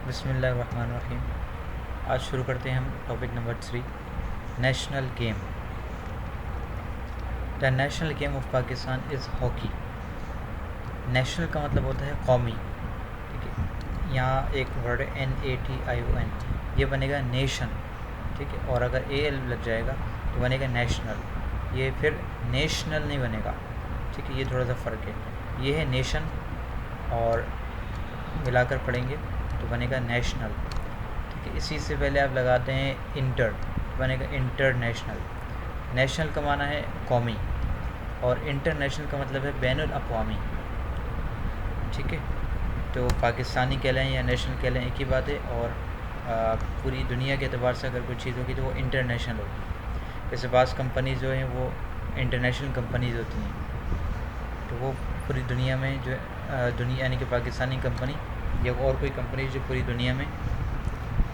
बिस्मिल्लाहिर्रहमानिर्रहीम। आज शुरू करते हैं हम topic number 3, national game. The national game of Pakistan is hockey. National का मतलब होता है कौमी, ठीक है। यहाँ एक वर्ड है NATION, ये बनेगा नेशन, ठीक है। और अगर AL लग जाएगा तो बनेगा नेशनल। ये फिर नेशनल नहीं बनेगा, ठीक है। ये थोड़ा सा फ़र्क है। ये है नेशन और मिलाकर पढ़ेंगे तो बनेगा नेशनल, ठीक है। इसी से पहले आप लगाते हैं इंटर, बनेगा इंटरनेशनल। नेशनल का माना है कौमी और इंटरनेशनल का मतलब है बैनुल अक़वामी, ठीक है। तो पाकिस्तानी कहलाएं या नेशनल कहलाएं एक ही बात है। और पूरी दुनिया के अतबार से अगर कोई चीज़ होगी तो वो इंटरनेशनल होगी। जैसे बास कंपनीज जो हैं वो इंटरनेशनल कंपनीज होती हैं, तो वो पूरी दुनिया में जो दुनिया यानी कि पाकिस्तानी कंपनी या और कोई कंपनी जो पूरी दुनिया में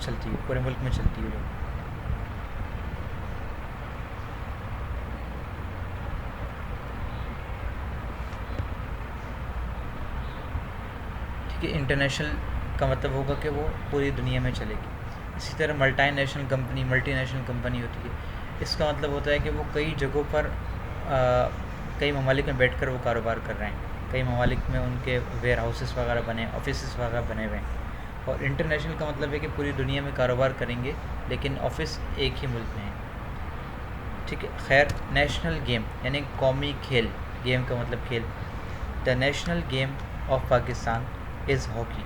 चलती है, पूरे मुल्क में चलती है जो। ठीक है, इंटरनेशनल का मतलब होगा कि वो पूरी दुनिया में चलेगी। इसी तरह मल्टीनेशनल कंपनी होती है। इसका मतलब होता है कि वो कई जगहों पर कई ममालिक में बैठकर वो कारोबार कर रहे हैं। कई ममालिक में उनके वेयर हाउसेस वगैरह बने, ऑफिस वगैरह बने हुए हैं। और इंटरनेशनल का मतलब है कि पूरी दुनिया में कारोबार करेंगे लेकिन ऑफिस एक ही मुल्क में है, ठीक है। खैर, नेशनल गेम यानी कौमी खेल, गेम का मतलब खेल। The national game of Pakistan is hockey.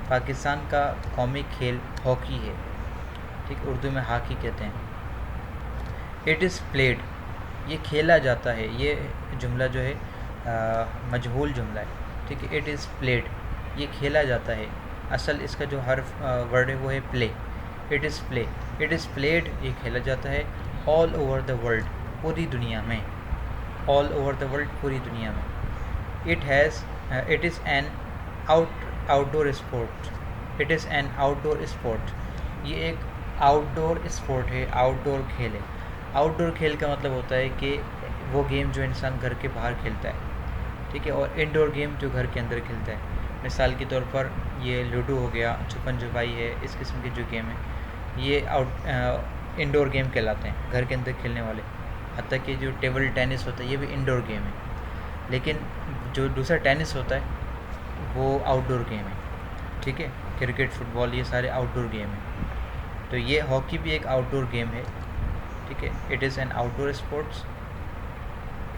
Pakistan का कौमी खेल हॉकी है, ठीक। उर्दू में हॉकी कहते हैं। इट इज़ प्लेड, ये खेला जाता है। ये जुमला जो है मजहूल जुमला है, ठीक है। इट इज़ प्लेड, ये खेला जाता है। असल इसका जो हर्फ वर्ड है वो है play. It is play, it is played, ये खेला जाता है ऑल ओवर द वर्ल्ड, पूरी दुनिया में। ऑल ओवर द वर्ल्ड, पूरी दुनिया में। It is N outdoor sport. It is N outdoor sport, ये एक आउटडोर स्पोर्ट है, आउटडोर खेल है। आउटडोर खेल का मतलब होता है कि वो गेम जो इंसान घर के बाहर खेलता है, ठीक है। और इंडोर गेम जो घर के अंदर खेलता है। मिसाल के तौर पर ये लूडो हो गया, छुपन छुपाई है, इस किस्म के जो गेम है ये इंडोर गेम कहलाते हैं, घर के अंदर खेलने वाले। हत्ता कि जो टेबल टेनिस होता है ये भी इंडोर गेम है। लेकिन जो दूसरा टेनिस होता है वो आउटडोर गेम है, ठीक है। क्रिकेट, फुटबॉल, ये सारे आउटडोर गेम हैं। तो ये हॉकी भी एक आउटडोर गेम है, ठीक है। It is N outdoor sports.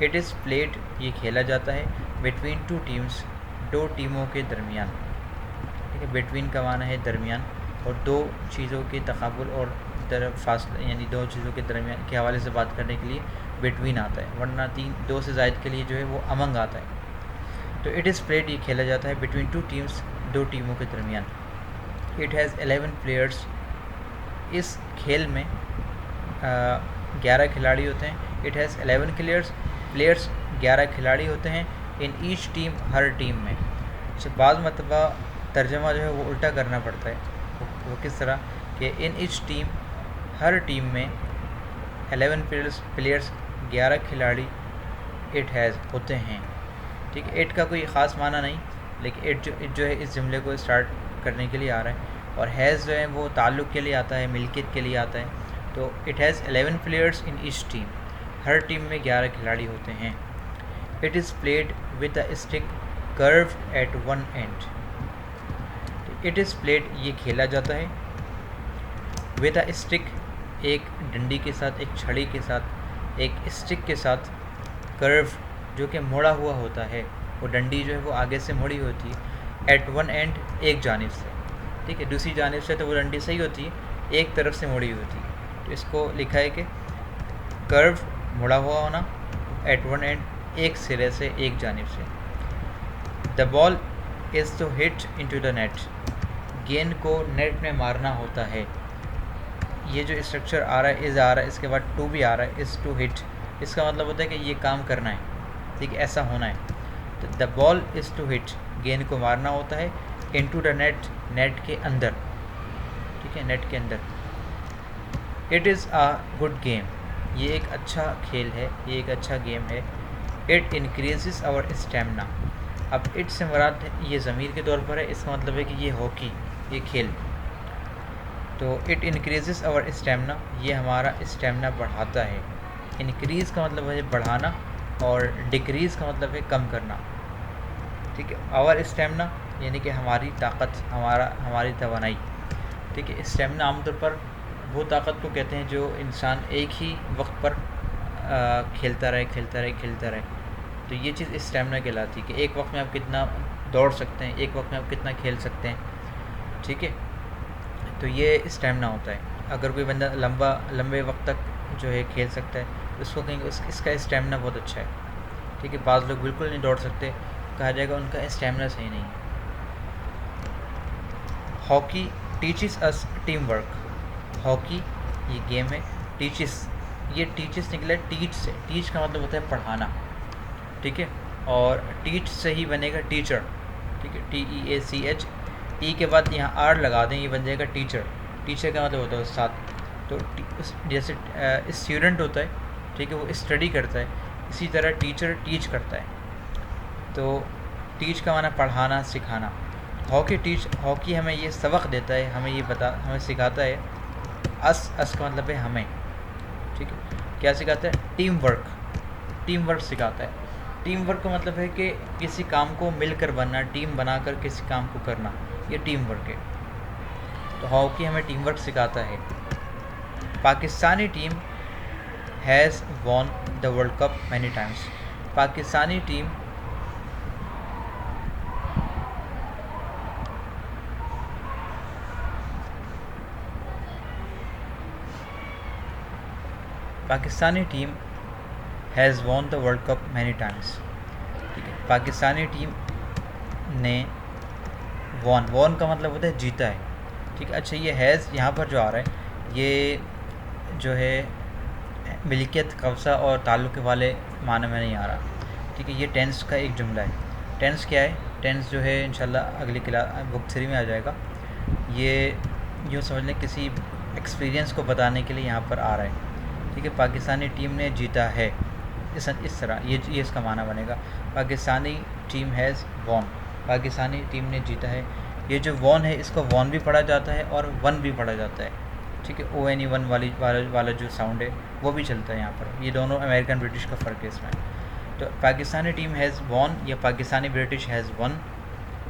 It is played, ये खेला जाता है बिटवीन टू टीम्स, दो टीमों के दरमियान, ठीक है। बिटवीन का माना है दरमियान, और दो चीज़ों के तक़ाबुल और फासला, यानी दो चीज़ों के दरमियान के हवाले से बात करने के लिए बिटवीन आता है, वरना दो से ज़ायद के लिए जो है वो अमंग आता है। तो इट इज़ प्लेड, ये खेला जाता है बिटवीन टू टीम्स, दो टीमों के दरमियान। इट हैज़ 11 प्लेयर्स, इस खेल में 11 खिलाड़ी होते हैं। इट हैज़ 11 प्लेयर्स 11 खिलाड़ी होते हैं। इन ईच टीम, हर टीम में। तो बाज़ मरतबा तर्जमा जो है वो उल्टा करना पड़ता है। वो किस तरह कि इन ईच टीम, हर टीम में 11 प्लेयर्स 11 खिलाड़ी इट हैज़ होते हैं, ठीक है। इट का कोई ख़ास माना नहीं, लेकिन इट जो है इस जुमले को स्टार्ट करने के लिए आ रहा है। और हैज़ जो है वो ताल्लुक़ के लिए आता है, मिल्कियत के लिए आता है। तो it has 11 players in each team, हर टीम में 11 खिलाड़ी होते हैं। It is played with a stick curved at one end. It is played, ये खेला जाता है विद अ स्टिक, एक डंडी के साथ, एक छड़ी के साथ, एक स्टिक के साथ। कर्व, जो कि मुड़ा हुआ होता है, वो डंडी जो है वो आगे से मुड़ी होती है। एट वन एंड, एक जानिब से, ठीक है। दूसरी जानिब से तो वो डंडी सही होती है, एक तरफ से मुड़ी होती है। तो इसको लिखा है कि कर्व, मुड़ा हुआ होना, एट वन एंड, एक सिरे से, एक जानिब से। The ball is to hit into the net, गेंद को नेट में मारना होता है। ये जो स्ट्रक्चर आ रहा है, इज़ आ रहा है, इसके बाद टू भी आ रहा है, इज़ टू हिट। इसका मतलब होता है कि ये काम करना है, ठीक है, ऐसा होना है। तो the ball is to hit, गेंद को मारना होता है, इनटू द नेट, नेट के अंदर, ठीक है, नेट के अंदर। It is a good game, ये एक अच्छा खेल है, ये एक अच्छा गेम है। इट इंक्रीज़ आवर स्टेमिना, अब इट से मुराद ये ज़मीर के तौर पर है, इसका मतलब है कि ये हॉकी, ये खेल। तो इट इंक्रीजेस आवर स्टेमिना, ये हमारा स्टेमिना बढ़ाता है। इंक्रीज़ का मतलब है बढ़ाना और डिक्रीज़ का मतलब है कम करना। ठीक है, आवर स्टेमिना यानी कि हमारी ताकत, हमारी तवानाई। ठीक है, स्टेमिना आमतौर पर वो ताकत को कहते हैं जो इंसान एक ही वक्त पर खेलता रहे। तो ये चीज़ स्टेमिना कहलाती है कि एक वक्त में आप कितना दौड़ सकते हैं, एक वक्त में आप कितना खेल सकते हैं। ठीक है, तो ये स्टेमिना होता है। अगर कोई बंदा लंबे वक्त तक जो है खेल सकता है तो उसको कहेंगे इसका स्टेमिना बहुत अच्छा है। ठीक है, बाज़ लोग बिल्कुल नहीं दौड़ सकते, कहा जाएगा उनका स्टेमिना सही नहीं है। हॉकी टीचिस अस टीम वर्क। हॉकी ये गेम है। टीचिस, ये टीचिस निकला है टीच से। टीच का मतलब होता है पढ़ाना। ठीक है, और टीच से ही बनेगा टीचर। ठीक है, TEACH, ई के बाद यहाँ आर लगा दें, ये बन जाएगा टीचर। टीचर का मतलब होता है उस्ताद। तो जैसे स्टूडेंट होता है, ठीक है, वो स्टडी करता है, इसी तरह टीचर टीच करता है। तो टीच का माना पढ़ाना, सिखाना। हॉकी हमें ये सबक देता है, हमें सिखाता है। अस का मतलब है हमें। ठीक है, क्या सिखाता है? टीम वर्क सिखाता है। टीम वर्क का मतलब है कि किसी काम को मिलकर बनना, टीम बनाकर किसी काम को करना, ये टीम वर्क है। तो हॉकी हमें टीम वर्क सिखाता है। Pakistani team has won the world cup many times. Pakistani team has won the world cup many times. ठीक है, पाकिस्तानी टीम ने वॉन का मतलब होता है जीता है। ठीक है, अच्छा ये हैज़ यहाँ पर जो आ रहा है ये जो है मिल्कियत, कब्ज़ा और ताल्लुक़ वाले माने में नहीं आ रहा। ठीक है, ये टेंस का एक जुमला है। टेंस क्या है? टेंस जो है इंशाल्लाह अगली क्लास बुक 3 में आ जाएगा। ये यूँ समझ लें किसी एक्सपीरियंस को बताने के लिए यहाँ पर आ रहा है। ठीक है, पाकिस्तानी टीम ने जीता है, इस तरह ये इसका माना बनेगा। Pakistani team has won, Pakistani team ने जीता है। ये जो वॉन है इसको वॉन भी पढ़ा जाता है और वन भी पढ़ा जाता है। ठीक है, ONE वन वाला जो साउंड है वो भी चलता है यहाँ पर। ये दोनों अमेरिकन ब्रिटिश का फ़र्क है इसमें। तो पाकिस्तानी टीम हैज़ वॉन या Pakistani British has one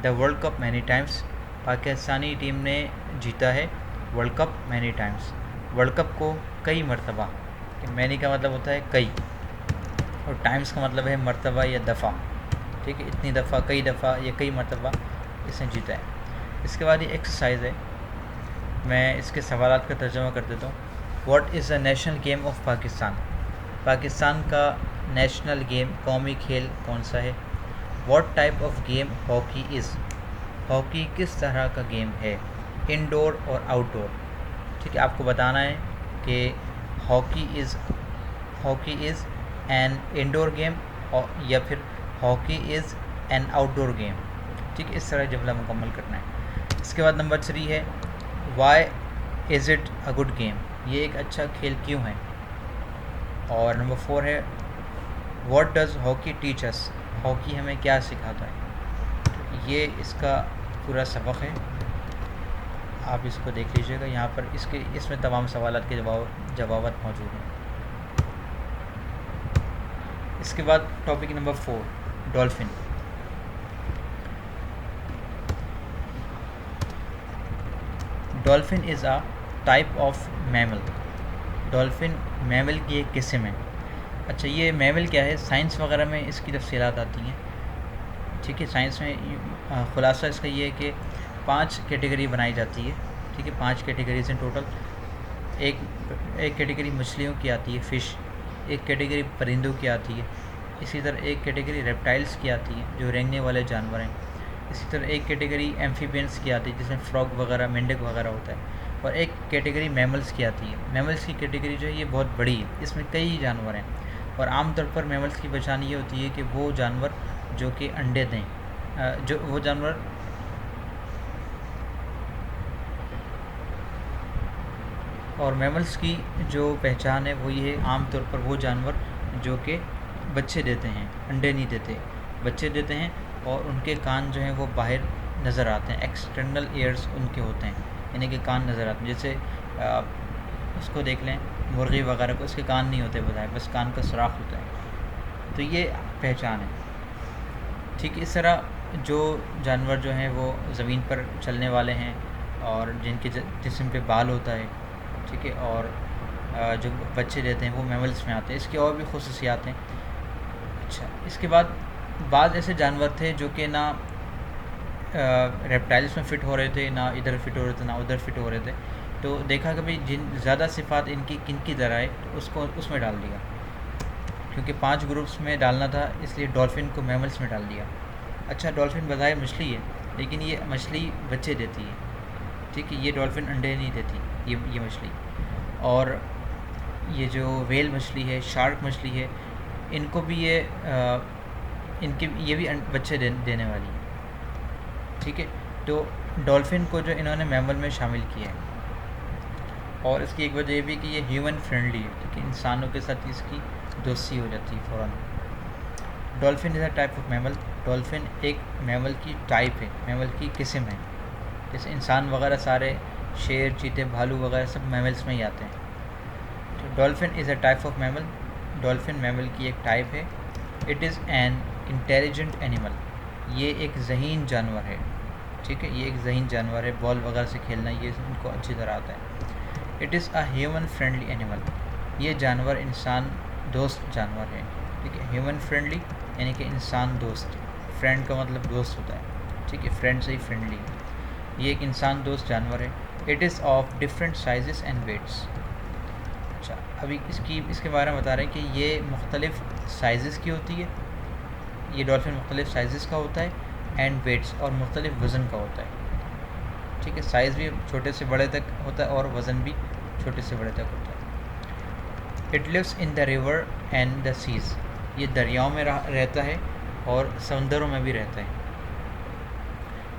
the world cup many times. Pakistani team ने जीता है world cup many times, world cup को कई मरतबा। मैनी का मतलब होता है कई, और टाइम्स का मतलब है मरतबा या दफ़ा। ठीक है, इतनी दफ़ा, कई दफ़ा या कई मरतबा इसने जीता है। इसके बाद ये एक्सरसाइज है, मैं इसके सवालात का तर्जुमा कर देता हूँ। What is the national game of Pakistan? Pakistan का नेशनल गेम, कौमी खेल कौन सा है? What type of game hockey is? Hockey किस तरह का गेम है, इंडोर और आउटडोर? ठीक है, आपको बताना है कि hockey is an indoor game या फिर hockey is an outdoor game. ठीक है, इस तरह जुमला मुकम्मल करना है। इसके बाद नंबर 3 है why is it a good game? ये एक अच्छा खेल क्यों है? और नंबर 4 है what does hockey teach us? Hockey हमें क्या सिखाता है? ये इसका पूरा सबक है, आप इसको देख लीजिएगा। यहाँ पर इसमें तमाम सवालात के जवाब मौजूद हैं। इसके बाद topic number 4, dolphin. Dolphin is a type of mammal. Dolphin mammal की एक किस्म है। अच्छा, ये मैमल क्या है? साइंस वगैरह में इसकी तफसीलात आती हैं। ठीक है, साइंस में ख़ुलासा इसका ये है कि 5 कैटेगरी बनाई जाती है। ठीक है, 5 कैटेगरीज हैं टोटल। एक कैटेगरी मछलियों की आती है, फ़िश। एक कैटेगरी परिंदों की आती है। इसी तरह एक कैटेगरी रेप्टाइल्स की आती है, जो रेंगने वाले जानवर हैं। इसी तरह एक कैटेगरी एम्फीबियंस की आती है, जिसमें फ्रॉग वगैरह, मेंढक वगैरह होता है। और एक कैटेगरी मैमल्स की आती है। मैमल्स की कैटेगरी जो है ये बहुत बड़ी है, इसमें कई जानवर हैं। और आमतौर पर मैमल्स की पहचान ये होती है कि वो जानवर जो कि अंडे दें, जो वो जानवर और मैमल्स की जो पहचान है वो ये है आम तौर पर वो जानवर जो कि बच्चे देते हैं, अंडे नहीं देते, बच्चे देते हैं। और उनके कान जो हैं वो बाहर नज़र आते हैं, एक्सटर्नल ईयर्स उनके होते हैं, यानी कि कान नज़र आते हैं। जैसे उसको देख लें, मुर्गी वगैरह को, उसके कान नहीं होते बताए, बस कान का सुराख होता है, तो ये पहचान है। ठीक इस तरह जो जानवर जो हैं वो ज़मीन पर चलने वाले हैं और जिनके जिस्म पे बाल होता है, ठीक है, और जो बच्चे देते हैं वो मैमल्स में आते हैं। इसकी और भी खुसूसियात हैं। अच्छा, इसके बाद ऐसे जानवर थे जो कि ना रेप्टाइल्स में फ़िट हो रहे थे, ना इधर फिट हो रहे थे, ना उधर फिट हो रहे थे। तो देखा कि भाई जिन ज़्यादा सिफात इनकी किन की तरह है, तो उसको उसमें डाल दिया, क्योंकि 5 ग्रुप्स में डालना था, इसलिए डॉल्फिन को मैमल्स में डाल दिया। अच्छा, डॉल्फिन बज़ाहिर मछली है, लेकिन ये मछली बच्चे देती है, ठीक है, ये डॉल्फिन अंडे नहीं देती, ये मछली। और ये जो वेल मछली है, शार्क मछली है, इनको भी ये भी बच्चे देने वाली है, ठीक है। तो डॉल्फिन को जो इन्होंने मैमल में शामिल किया है, और इसकी एक वजह ये भी कि ये ह्यूमन फ्रेंडली है, ठीक है, इंसानों के साथ इसकी दोस्ती हो जाती है फ़ौरन। Dolphin is a type of mammal. Dolphin एक मैमल की टाइप है, मैमल की किस्म है। जैसे इंसान वगैरह सारे शेर, चीते, भालू वगैरह सब मैमल्स में ही आते हैं। तो dolphin is a type of mammal. Dolphin mammal की एक टाइप है। It is an intelligent animal. ये एक ज़हीन जानवर है, ठीक है, ये एक ज़हीन जानवर है। बॉल वगैरह से खेलना ये इनको अच्छी तरह आता है। It is a human friendly animal. ये जानवर इंसान दोस्त जानवर है, ठीक है। ह्यूमन फ्रेंडली यानी कि इंसान दोस्त। फ्रेंड का मतलब दोस्त होता है, ठीक है, फ्रेंड से ही फ्रेंडली। ये एक इंसान दोस्त जानवर है। It is of different sizes and weights. अच्छा, अभी इसके बारे में बता रहे हैं कि ये मुख्तलिफ़ साइज़ की होती है। ये डॉल्फिन मुख्तलिफ़ साइज़ का होता है, एंड वेट्स, और मुख्तलिफ़ वज़न का होता है, ठीक है। साइज़ भी छोटे से बड़े तक होता है और वज़न भी छोटे से बड़े तक होता है। It lives in the river and the seas. ये दरियाओं में रहता है और समंदरों में भी रहता है।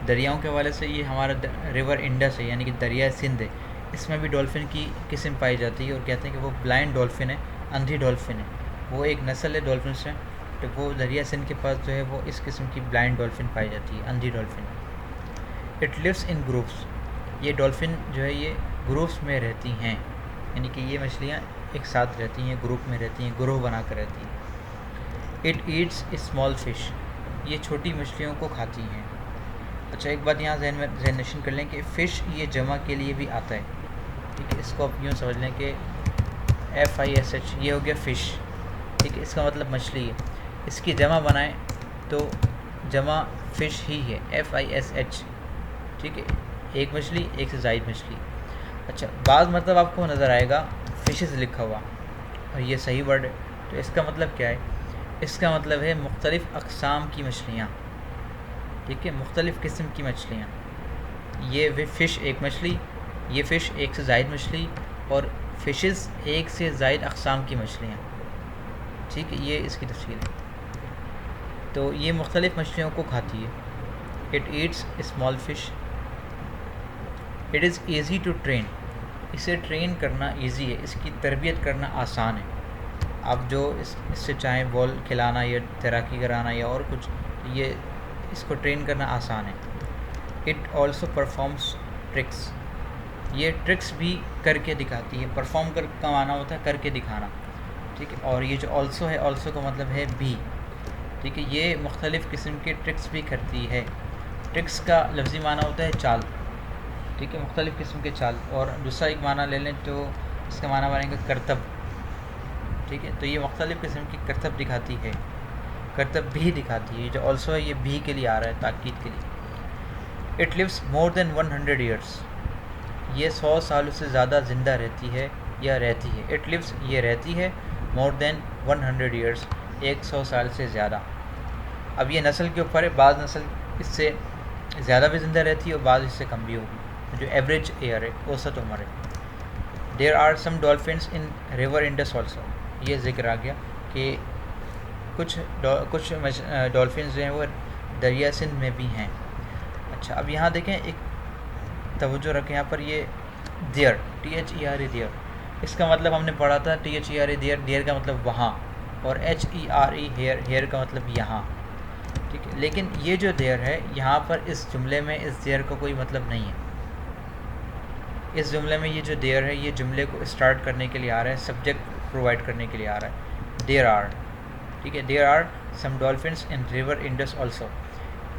दरियाओं के हवाले से ये हमारा रिवर इंडस है, यानी कि दरिया सिंध है, इसमें भी डॉल्फिन की किस्म पाई जाती है। और कहते हैं कि वो ब्लाइंड डॉल्फिन है, अंधी डॉल्फिन है, वो एक नस्ल है डॉल्फिन से। तो वो दरिया सिंध के पास जो है वो इस किस्म की ब्लाइंड डॉल्फिन पाई जाती है, अंधी dolphin. It lives in groups. ये डॉल्फिन जो है ये ग्रुप्स में रहती हैं, यानी कि ये मछलियाँ एक साथ रहती हैं, ग्रुप में रहती हैं, ग्रोह बना कर रहती हैं। It eats small fish. ये छोटी मछलियों को खाती हैं। अच्छा, एक बात यहाँ जहन नशीन कर लें कि फ़िश ये जमा के लिए भी आता है, ठीक है। इसको आप यूँ समझ लें कि FISH ये हो गया फ़िश, ठीक है, इसका मतलब मछली है। इसकी जमा बनाएं तो जमा फ़िश ही है, FISH, ठीक है, एक मछली, एक से ज़ायद मछली। अच्छा, बाद मतलब आपको नज़र आएगा फ़िशेस लिखा हुआ और ये सही वर्ड है, तो इसका मतलब क्या है? इसका मतलब है मुख्तलिफ़ अक़साम की मछलियाँ, ठीक है, मुख्तलिफ़ किस्म की मछलियाँ। ये वे फ़िश एक मछली, ये फ़िश एक से ज़ायद मछली, और फ़िशेस एक से ज़ायद अक़साम की मछलियाँ, ठीक है, ये इसकी तफसील है। तो ये मुख्तलिफ़ मछलियों को खाती है। It eats small fish. It is easy to train. इसे ट्रेन करना ईज़ी है, इसकी तरबियत करना आसान है। आप जो इससे चाहें बॉल खिलाना या तैराकी कराना या और कुछ, ये इसको ट्रेन करना आसान है। It also performs tricks. ये ट्रिक्स भी करके दिखाती है। परफॉर्म कर का माना होता है करके दिखाना, ठीक है। और ये जो ऑल्सो है, ऑल्सो का मतलब है भी, ठीक है, ये मुख्तलिफ़ किस्म के ट्रिक्स भी करती है। ट्रिक्स का लफ्ज़ी माना होता है चाल, ठीक है, मुख्तलिफ़ किस्म के चाल। और दूसरा एक माना ले लें तो इसका माना बनेगा करतब, ठीक है। तो ये मुख्तलिफ़ किस्म की करतब दिखाती है, करतब भी दिखाती है। जो ऑल्सो है ये भी के लिए आ रहा है, ताकीद के लिए। It lives more than 100 years. ये 100 सालों से ज़्यादा ज़िंदा रहती है या रहती है। इट लिव्स ये रहती है, मोर देन 100 ईयर्स 100 साल से ज़्यादा। अब ये नस्ल के ऊपर है, बाज़ नस्ल इससे ज़्यादा भी ज़िंदा रहती है और बाज़ इससे कम भी होगी। जो एवरेज एयर है, औसत उम्र है। There are some dolphins in river Indus also. ये ज़िक्र आ गया कि कुछ डॉल्फिन्स जो हैं वो दरिया सिंध में भी हैं। अच्छा, अब यहाँ देखें, एक तवज्जो रखें यहाँ पर, ये देयर, THERE देयर, इसका मतलब हमने पढ़ा था THERE देयर, देयर का मतलब वहाँ, और HERE हेयर, हेयर का मतलब यहाँ, ठीक है। लेकिन ये जो देयर है यहाँ पर इस जुमले में इस देयर का कोई मतलब नहीं है। इस जुमले में ये जो देयर है ये जुमले को स्टार्ट करने के लिए आ रहा है, सब्जेक्ट प्रोवाइड करने के लिए आ रहा है। देयर आर, ठीक है, there are some dolphins in river Indus also.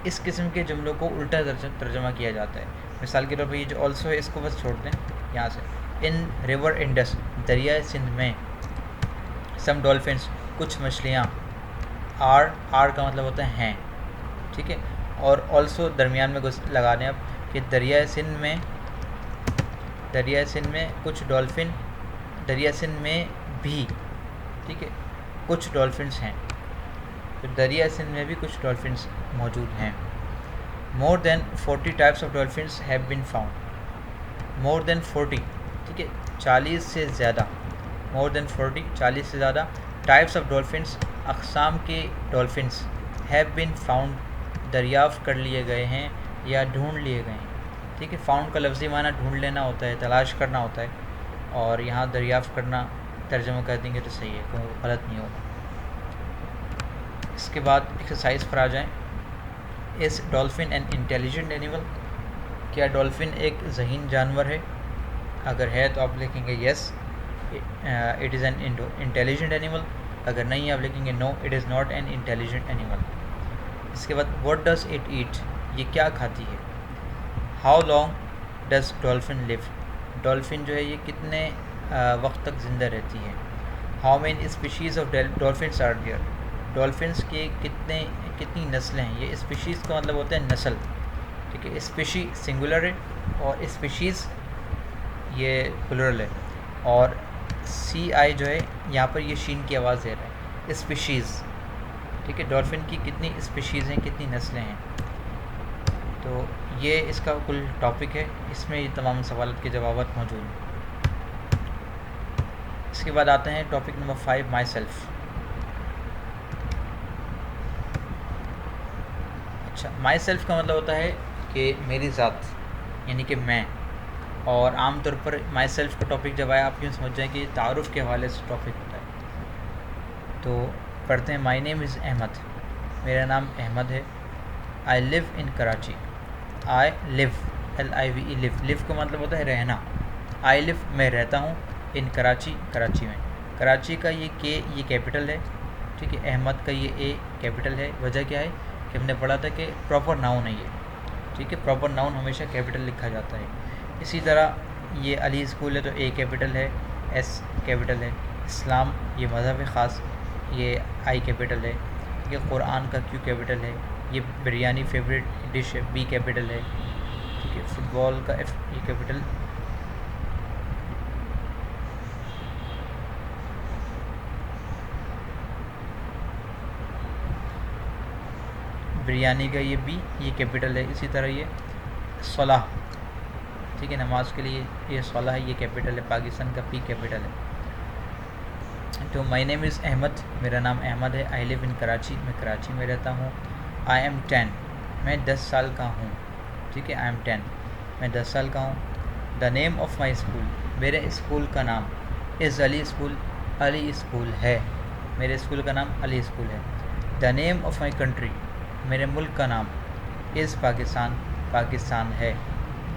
इस किस्म के जुमलों को उल्टा तर्जमा किया जाता है। मिसाल के तौर पर ये जो ऑल्सो है इसको बस छोड़ दें यहाँ से। इन रिवर इंडस, दरिया सिंध में, सम डॉल्फिन्स, कुछ मछलियाँ, आर का मतलब होता है हैं, ठीक है, और ऑल्सो दरमियान में लगा दें अब कि दरिया सिंध में कुछ डॉल्फिन, दरिया सिंध में भी, ठीक है, कुछ डॉल्फिन्स हैं। तो दरिया सिंध में भी कुछ डॉल्फिन्स मौजूद हैं। More than 40 types of dolphins have been found. More than 40, ठीक है, 40 से ज़्यादा, मोर देन 40, 40 से ज़्यादा, टाइप्स ऑफ डॉल्फिन्स, अक़साम के डॉल्फिन्स, हैव बीन फाउंड, दरियाफ़्त कर लिए गए हैं या ढूंढ लिए गए हैं, ठीक है। फाउंड का लफ्ज़ी माना ढूंढ लेना होता है, तलाश करना होता है, और यहाँ दरियाफ़्त करना तर्जुमा कर देंगे तो सही है, कोई गलत नहीं होगा। इसके बाद एक्सरसाइज पर आ जाएं। Is dolphin an intelligent animal, क्या डॉल्फिन एक ज़हीन जानवर है? अगर है तो आप लिखेंगे yes, it is an intelligent animal. अगर नहीं आप लिखेंगे no, it is not an intelligent animal. इसके बाद व्हाट डज़ इट ईट, ये क्या खाती है? How long does dolphin live, dolphin जो है ये कितने वक्त तक ज़िंदा रहती है? How many species of dolphins are there, dolphins के कितनी नस्लें हैं? ये स्पीशीज़ का मतलब होता है नस्ल, ठीक है। स्पीशी सिंगुलर है और स्पीशीज़ ये प्लुरल है, और CI जो है यहाँ पर ये शीन की आवाज़ दे रहा है, स्पीशीज़, ठीक है। डॉल्फिन की कितनी स्पीशीज़ हैं, कितनी नस्लें हैं? तो ये इसका कुल टॉपिक है, इसमें ये तमाम सवाल के जवाब मौजूद हैं। इसके बाद आते हैं टॉपिक नंबर 5, माई सेल्फ़। अच्छा, माई सेल्फ़ का मतलब होता है कि मेरी ज़ात, यानी कि मैं। और आम तौर पर माई सेल्फ़ का टॉपिक जब आया आप यूँ समझ जाएं कि तारुफ़ के हवाले से टॉपिक होता है। तो पढ़ते हैं, माई नेम इज़ अहमद, मेरा नाम अहमद है। I live in Karachi, I live, LIVE, live का मतलब होता है रहना। आई लिव, मैं रहता हूँ, इन कराची, कराची में। कराची का ये कैपिटल है, ठीक है। अहमद का ये A कैपिटल है। वजह क्या है कि हमने पढ़ा था कि प्रॉपर नाउन है ये, ठीक है। प्रॉपर नाउन हमेशा कैपिटल लिखा जाता है। इसी तरह ये अली स्कूल है तो A कैपिटल है, S कैपिटल है। इस्लाम ये मज़हब है ख़ास, ये I कैपिटल है। ये कुरान का Q कैपिटल है। ये बिरयानी फेवरेट डिश है, B कैपिटल है, ठीक है। फुटबॉल का F ये कैपिटल। बिरयानी का ये B ये कैपिटल है। इसी तरह ये सलाह, ठीक है, नमाज के लिए ये सलाह है, ये कैपिटल है। पाकिस्तान का P कैपिटल है। तो माई नेम इज़ अहमद, मेरा नाम अहमद है। आई लिव इन कराची, मैं कराची में रहता हूँ। आई एम 10, मैं 10 साल का हूँ, ठीक है। आई एम 10, मैं 10 साल का हूँ। The name of my school, मेरे स्कूल का नाम, is Ali school, Ali school है, मेरे स्कूल का नाम अली स्कूल है। The name of my country, मेरे मुल्क का नाम, इज़ पाकिस्तान, पाकिस्तान है।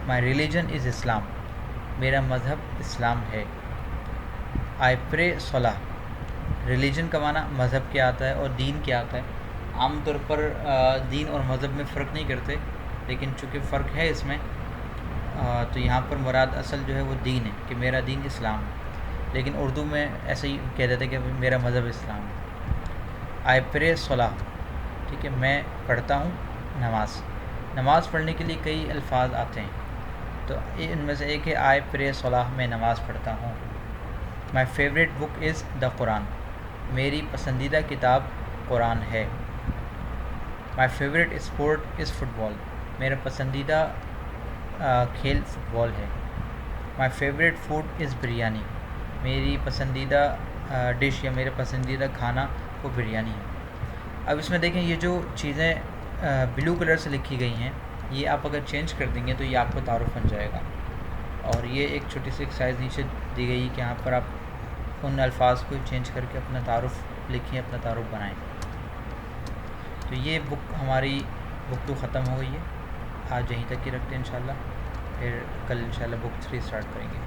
माई रिलीजन इज़ इस्लाम, मेरा मज़हब इस्लाम है। आई प्रे सलाह, रिलीजन का माना मज़हब क्या आता है और दीन क्या आता है। आम तौर पर दीन और मज़हब में फ़र्क नहीं करते, लेकिन चूँकि फ़र्क है इसमें तो यहाँ पर मुराद असल जो है वो दीन है, कि मेरा दीन इस्लाम है। लेकिन उर्दू में ऐसे ही कह देते कि मेरा मज़हब इस्लाम है। आई प्रे सलाह, ठीक है, मैं पढ़ता हूँ नमाज। नमाज़ पढ़ने के लिए कई अल्फाज आते हैं, तो इनमें से एक है आई प्रे सलाह, मैं नमाज़ पढ़ता हूँ। My favourite book is the Quran, मेरी पसंदीदा किताब कुरान है। My favourite sport is football, मेरा पसंदीदा खेल फ़ुटबॉल है। My favourite food is biryani, मेरी पसंदीदा डिश या मेरा पसंदीदा खाना वो बिरयानी है। अब इसमें देखें, ये जो चीज़ें ब्लू कलर से लिखी गई हैं, ये आप अगर चेंज कर देंगे तो ये आपको तारुफ बन जाएगा। और ये एक छोटी सी एक्सरसाइज नीचे दी गई कि यहाँ पर आप उन अल्फाज को चेंज करके अपना तारुफ लिखिए, अपना तारुफ बनाएं। तो ये बुक हमारी बुक 2 ख़त्म हो गई है, आज यहीं तक ही रखते हैं इंशाल्लाह, फिर कल इंशाल्लाह बुक 3 स्टार्ट करेंगे।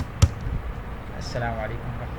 अस्सलाम वालेकुम।